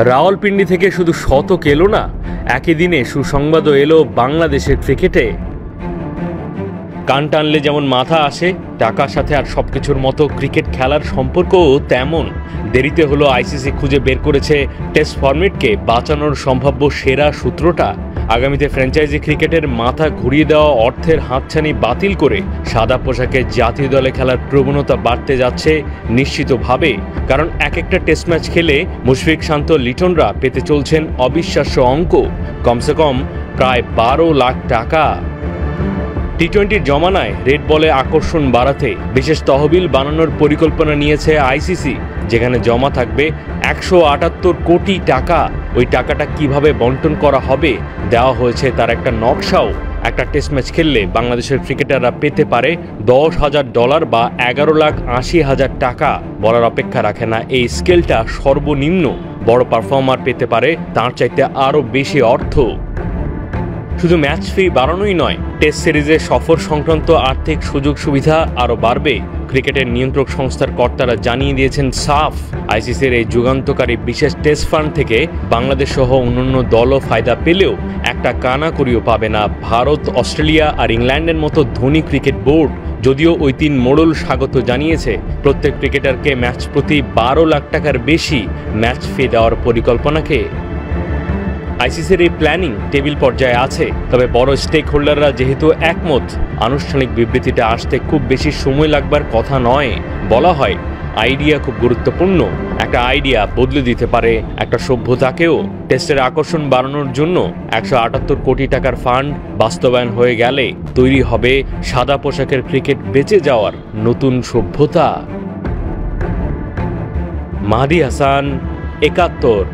রাওয়ালপিন্ডি থেকে শুধু শতক এলো না, একই দিনে সুসংবাদও এলো বাংলাদেশের ক্রিকেটে। কান টানলে যেমন মাথা আসে, টাকার সাথে আর সবকিছুর মতো ক্রিকেট খেলার সম্পর্কও তেমন। দেরিতে হলো আইসিসি খুঁজে বের করেছে টেস্ট ফরম্যাটকে বাঁচানোর সম্ভাব্য সেরা সূত্রটা। আগামীতে ফ্র্যাঞ্চাইজি ক্রিকেটের মাথা ঘুরিয়ে দেওয়া অর্থের হাতছানি বাতিল করে সাদা পোশাকে জাতীয় দলে খেলার প্রবণতা বাড়তে যাচ্ছে নিশ্চিতভাবে। কারণ এক একটা টেস্ট ম্যাচ খেলে মুশফিক, শান্ত, লিটনরা পেতে চলছেন অবিশ্বাস্য অঙ্ক, কমসে কম প্রায় 12 লাখ টাকা। টি-20 জমানায় রেড বলে আকর্ষণ বাড়াতে বিশেষ তহবিল বানানোর পরিকল্পনা নিয়েছে আইসিসি, যেখানে জমা থাকবে 178 কোটি টাকা। ওই টাকাটা কিভাবে বন্টন করা হবে দেওয়া হয়েছে তার একটা নকশাও। একটা টেস্ট ম্যাচ খেললে বাংলাদেশের ক্রিকেটাররা পেতে পারে $10,000 বা 11,80,000 টাকা। বলার অপেক্ষা রাখে না এই স্কেলটা সর্বনিম্ন। বড় পারফর্মার পেতে পারে তার চাইতে আরও বেশি অর্থ। শুধু ম্যাচ ফি বাড়ানোই নয়, টেস্ট সিরিজে সফর সংক্রান্ত আর্থিক সুযোগ সুবিধা আরও বাড়বে। ক্রিকেটের নিয়ন্ত্রক সংস্থার কর্তারা জানিয়ে দিয়েছেন সাফ, আইসিসির এই যুগান্তকারী বিশেষ টেস্ট ফান্ড থেকে বাংলাদেশ সহ অন্যান্য দলও ফায়দা পেলেও একটা কানাকড়িও পাবে না ভারত, অস্ট্রেলিয়া আর ইংল্যান্ডের মতো ধনী ক্রিকেট বোর্ড। যদিও ওই 3 মোড়ল স্বাগত জানিয়েছে প্রত্যেক ক্রিকেটারকে ম্যাচ প্রতি 12 লাখ টাকার বেশি ম্যাচ ফি দেওয়ার পরিকল্পনাকে। আইসিসির এই প্ল্যানিং টেবিল পর্যায়ে আছে, তবে বড় স্টেক হোল্ডাররা যেহেতু একমত, আনুষ্ঠানিক বিবৃতিটা আসতে খুব বেশি সময় লাগবার কথা নয়। বলা হয় আইডিয়া খুব গুরুত্বপূর্ণ, একটা আইডিয়া বদলে দিতে পারে একটা সভ্যতাকেও। টেস্টের আকর্ষণ বাড়ানোর জন্য 178 কোটি টাকার ফান্ড বাস্তবায়ন হয়ে গেলে তৈরি হবে সাদা পোশাকের ক্রিকেট বেঁচে যাওয়ার নতুন সভ্যতা। মাহদি হাসান, 71।